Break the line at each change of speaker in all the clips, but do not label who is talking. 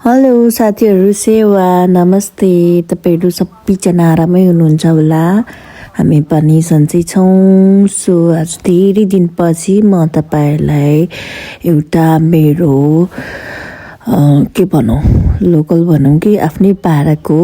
Hello साथीहरू सेवा नमस्ते तपाईहरू सबैजना आरामै हुनुहुन्छ होला हामी पनि सन्चै छौँ। सो आज धेरै दिनपछि म तपाईहरूलाई एउटा मेरो के भनौँ लोकल भनौँ कि आफ्नै पाराको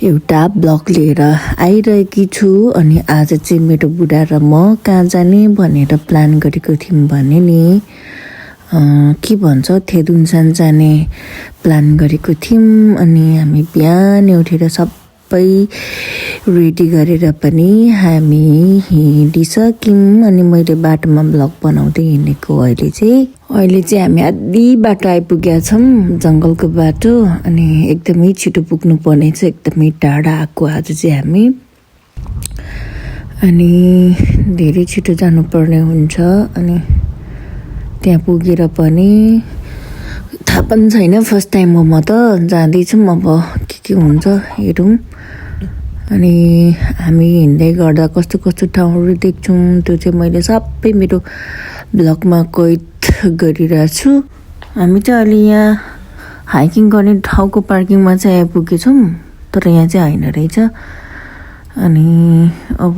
एउटा ब्लग लिएर आइरहेकी छु। अनि आज चाहिँ मेरो बुढा र म कहाँ जाने भनेर प्लान गरेको थियौँ भने नि के भन्छ थेदुनसान जाने प्लान गरेको थियौँ। अनि हामी बिहान उठेर सबै रेडी गरेर पनि हामी हिँडिसक्यौँ। अनि मैले बाटोमा ब्लग बनाउँदै हिँडेको अहिले चाहिँ हामी आधी बाटो आइपुगेका छौँ जङ्गलको बाटो। अनि एकदमै छिटो पुग्नु पर्ने छ, एकदमै टाढा आएको आज चाहिँ हामी। अनि धेरै छिटो जानुपर्ने हुन्छ। अनि त्यहाँ पुगेर पनि थाहा पनि छैन, फर्स्ट टाइम हो म त जाँदैछौँ, अब के हुन्छ हेरौँ। अनि हामी हिँड्दै गर्दा कस्तो कस्तो ठाउँहरू देख्छौँ त्यो चाहिँ मैले सबै मेरो ब्लगमा कैद गरिरहेको छु। हामी चाहिँ अहिले यहाँ हाइकिङ गर्ने ठाउँको पार्किङमा चाहिँ आइपुगेछौँ, तर यहाँ चाहिँ होइन रहेछ। अनि अब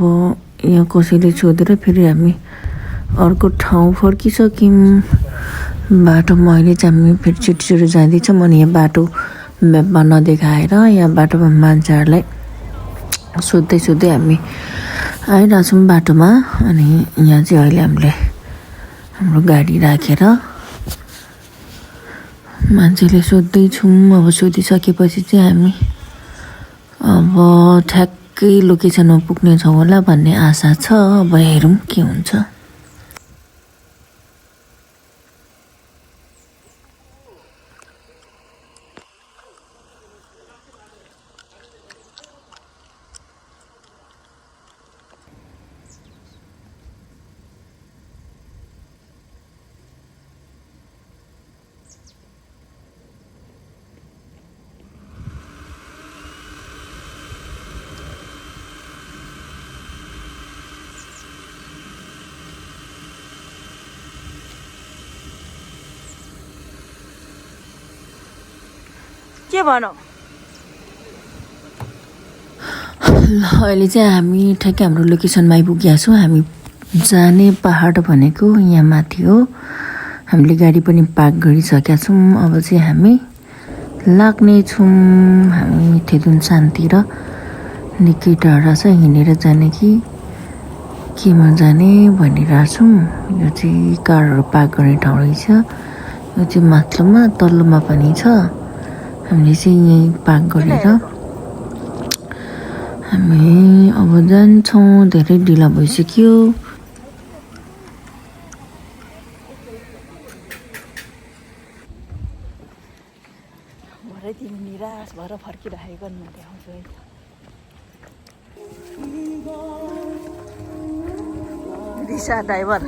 यहाँ कसैले सोधेर फेरि हामी अर्को ठाउँ फर्किसक्यौँ। बाटोमा अहिले चाहिँ हामी फेरि छिटो जाँदैछौँ। अनि यहाँ बाटो म्यापमा नदेखाएर यहाँ बाटोमा मान्छेहरूलाई सोध्दै हामी आइरहेछौँ बाटोमा। अनि यहाँ चाहिँ अहिले हामीले हाम्रो गाडी राखेर मान्छेले सोध्दैछौँ। अब सोधिसकेपछि चाहिँ हामी अब ठ्याक्कै लोकेसनमा पुग्नेछौँ होला भन्ने आशा छ। अब हेरौँ के हुन्छ। के भनौँ अहिले चाहिँ हामी ठ्याक्कै हाम्रो लोकेसनमा आइपुगेका छौँ। हामी जाने पहाड भनेको यहाँ माथि हो। हामीले गाडी पनि पार्क गरिसकेका छौँ। अब चाहिँ हामी लाग्नेछौँ। हामी थेदुनसानतिर निकै टाढा छ, हिँडेर जाने कि केमा जाने भनिरहेछौँ। यो चाहिँ कारहरू पार्क गर्ने ठाउँ रहेछ। यो चाहिँ माथिल्लोमा तल्लोमा पनि छ। हामीले चाहिँ यहीँ पार्क गरेर हामी अब जान्छौँ। धेरै ढिला भइसक्यो। भरे तिमी निराश भएर फर्किराखेको म देखाउँछु है। रिसा ड्राइभर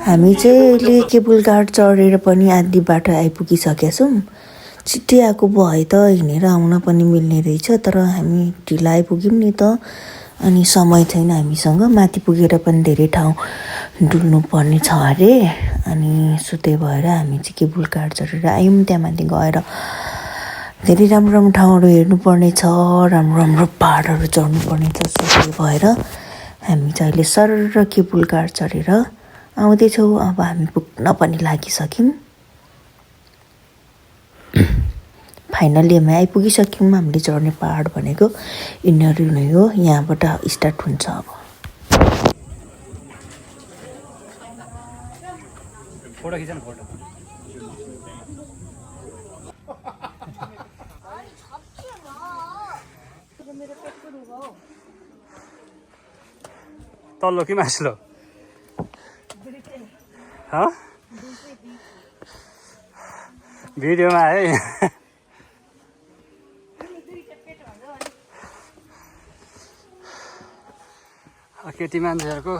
हामी चाहिँ अहिले केबल कार चढेर पनि आधी बाटो आइपुगिसकेका छौँ। छिट्टै आएको भए त हिँडेर आउन पनि मिल्ने रहेछ, तर हामी ढिला आइपुग्यौँ नि त। अनि समय छैन हामीसँग, माथि पुगेर पनि धेरै ठाउँ डुल्नु पर्ने छ अरे। अनि सो त्यही भएर हामी चाहिँ केबल कार चढेर आयौँ। त्यहाँ माथि गएर धेरै राम्रो ठाउँहरू हेर्नुपर्ने छ, राम्रो पहाडहरू चढ्नुपर्ने छ। सो त्यही भएर हामी चाहिँ अहिले सरर केबल कार चढेर आउँदैछौँ। अब हामी पुग्न पनि लागिसक्यौँ। फाइनली हामी आइपुगिसक्यौँ। हामीले चढ्ने पहाड भनेको यिनीहरू नै हो, यहाँबाट स्टार्ट हुन्छ। अब फोटो खिच्न फोटो तल्लो कि माथिल्लो भिडियोमा है। केटी मान्छेहरूको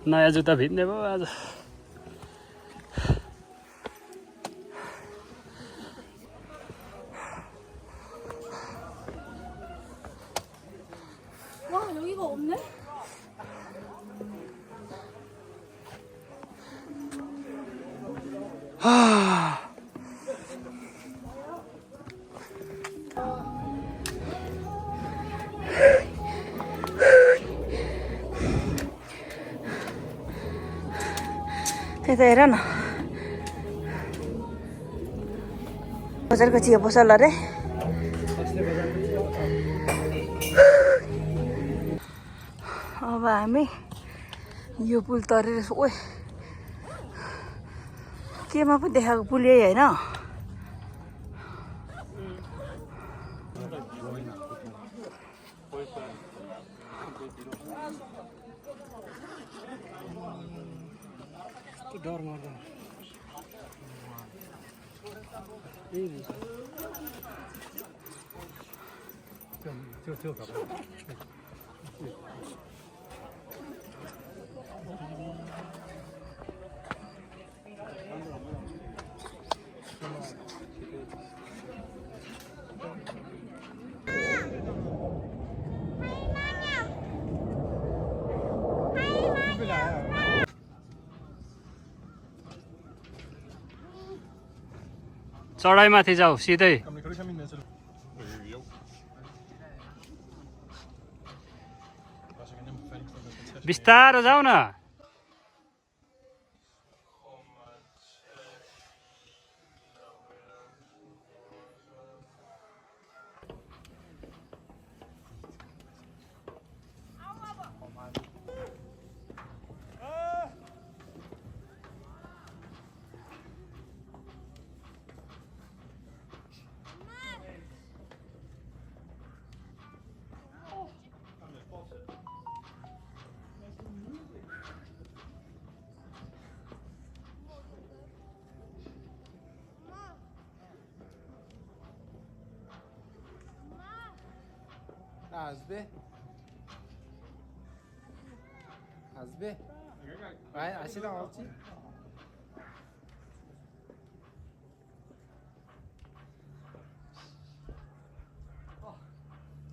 नयाँ जुत्ता भित्ने भयो आज
와 여기가 없네?
त्यता हेर न बजारको चिया पसल अरे अब हामी यो पुल तरेर ओए केमा पो देखाएको पुल यही होइन
डर मर्दैन चढाइमाथि जाऊ सिधै बिस्तारो जाऊ न
আসবে ভাই আসি না বলছি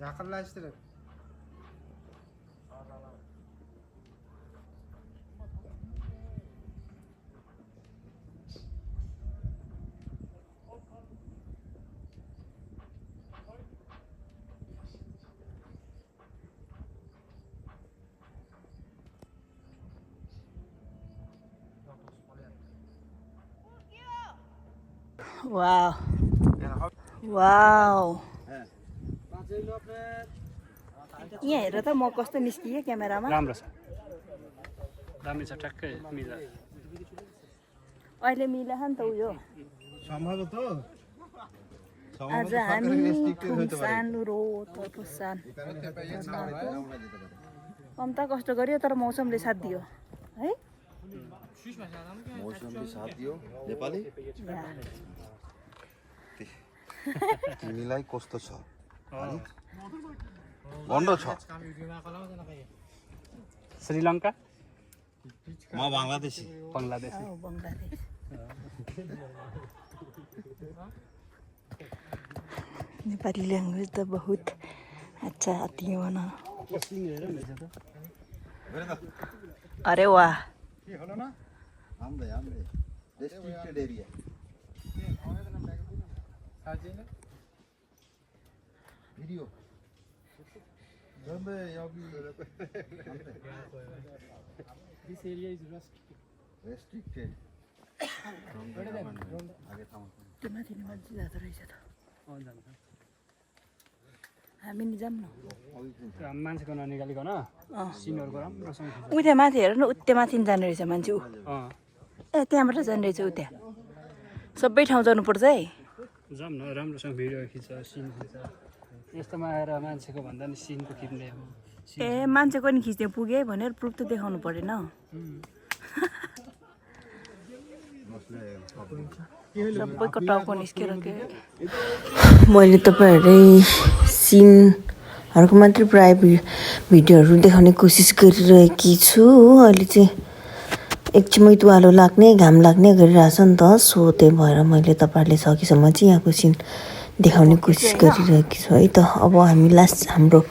yakınlaştırın.
वाव वाव यहाँ हेर त म कस्तो निस्किएँ क्यामेरामा
राम्रो छ दामी छ ठ्याक्कै मिला
अहिले मिलाह नि त उयो आज हामी खुम्सान रोतपुसान कम्ता कष्ट गरियो तर मौसमले साथ दियो है
मौसमले साथ दियो नेपाली तिमीलाई कस्तो छ गन्ध छ
श्रीलङ्का
म बङ्गलादेशी
बङ्गलादेशी
बङ्गलादेश नेपाली ल्याङ्ग्वेज त बहुत अच्छा आती है वना अरे वाह
हाम्रै रेस्ट्रिक्टेड एरिया भिडियो जम्बे यबी
This area is
रेस्ट्रिक्टेड आगे ठाउँ
त्यो माथि नि मान्छे जाँदो रहेछ त हामी नि जाऊँ न
मान्छेको ननिकालिकन सिनहरूको राम्रोसँग
उ त्यहाँ माथि हेर न उ त्यहाँ माथि जाने रहेछ मान्छे ऊ ए त्यहाँबाट जाने रहेछ उ त्यहाँ सबै ठाउँ जानुपर्छ है
जाऊँ न राम्रोसँग भिडियो खिच्छ सिन खिच्छ यस्तोमा आएर मान्छेको भन्दा नि सिनको खिच्ने हो
ए मान्छेको नि खिच्ने पुगे भनेर प्रुफ त देखाउनु परेन सबैको टाउको निस्केर के मैले तपाईँहरूले सिन घरको मात्रै प्राय भिडियोहरू देखाउने कोसिस गरिरहेकी छु हो। अहिले चाहिँ एकछिनमै तुवालो लाग्ने घाम लाग्ने गरिरहेछ नि त, सो त्यही भएर मैले तपाईँहरूले सकेसम्म चाहिँ यहाँको सिन देखाउने कोसिस गरिरहेकी छु है त। अब हामी लास्ट हाम्रो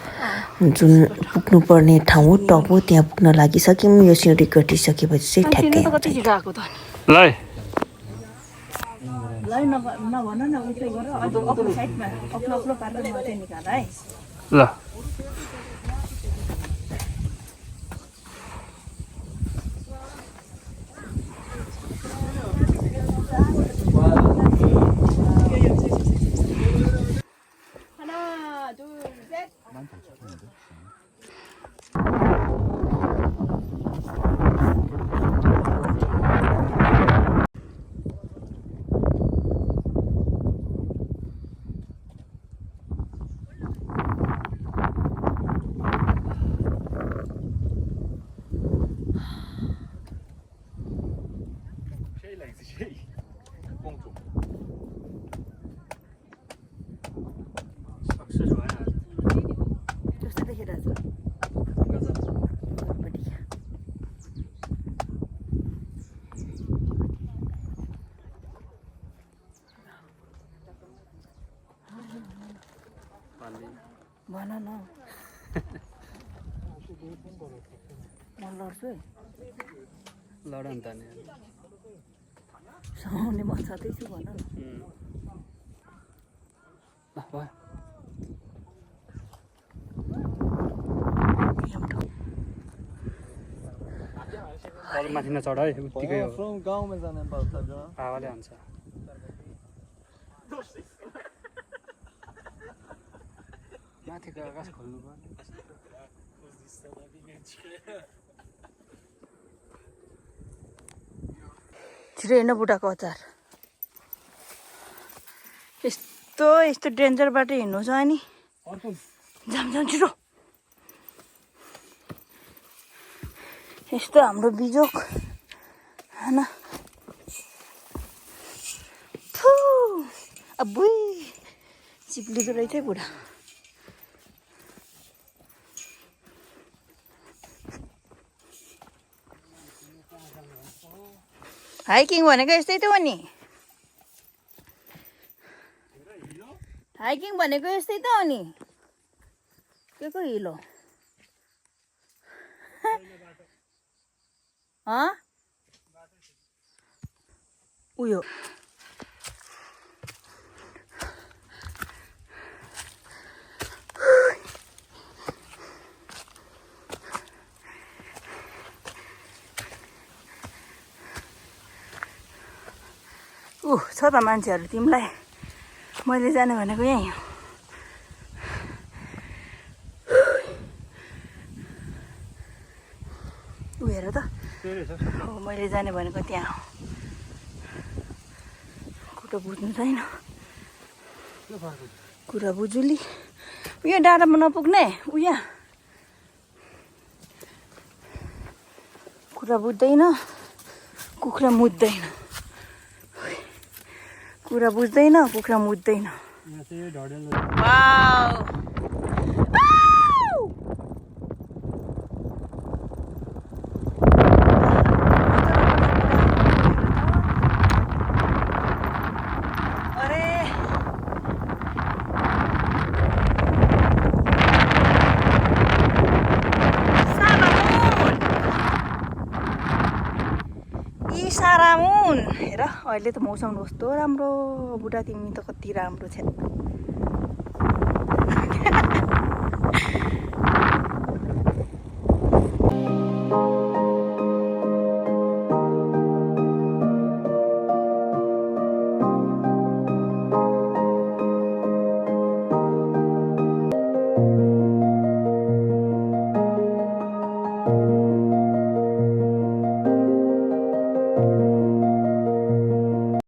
जुन पुग्नुपर्ने ठाउँ हो टप हो त्यहाँ पुग्न लागिसक्यौँ। यो सिन रेकर्ड गरिसकेपछि चाहिँ ठ्याक्कै
ल सक्सेस भयो आज।
कस्तो देखिरहेछ भन न म लड्छु है
लड नि त नि
समाउने म छँदैछु भन न।
भयो अरू माथि नचढ है उत्तिकै हो
गाउँमा जाने पर्छ
हावाले हान्छ माथिको आकाश खोल्नु पर्ने
छिटो हेर्न बुढाको अचार यस्तो यस्तो डेन्जर बाटो हिँड्नु छ अनि जाम जाम छिटो। यस्तो हाम्रो बिजोक होइन फु अबुई चिप्लिँदो रहेछ है बुढा। हाइकिङ भनेको यस्तै त हो नि, हाइकिङ भनेको यस्तै त हो नि, के को हिलो उयो छ त मान्छेहरू तिमीलाई मैले जाने भनेको यहीँ हो। उ हेर त मैले जाने भनेको त्यहाँ हो। कुरा बुझ्नु छैन, कुरा बुझुली उयो डाँडामा नपुग्ने उयो कुरा बुझ्दैन, कुखुरा मुद्दैन, कुरा बुझ्दैन, कुखुरा मुद्दैन। सारामुन हेर अहिले त मौसम कस्तो राम्रो बुढा, तिमी त कति राम्रो छ।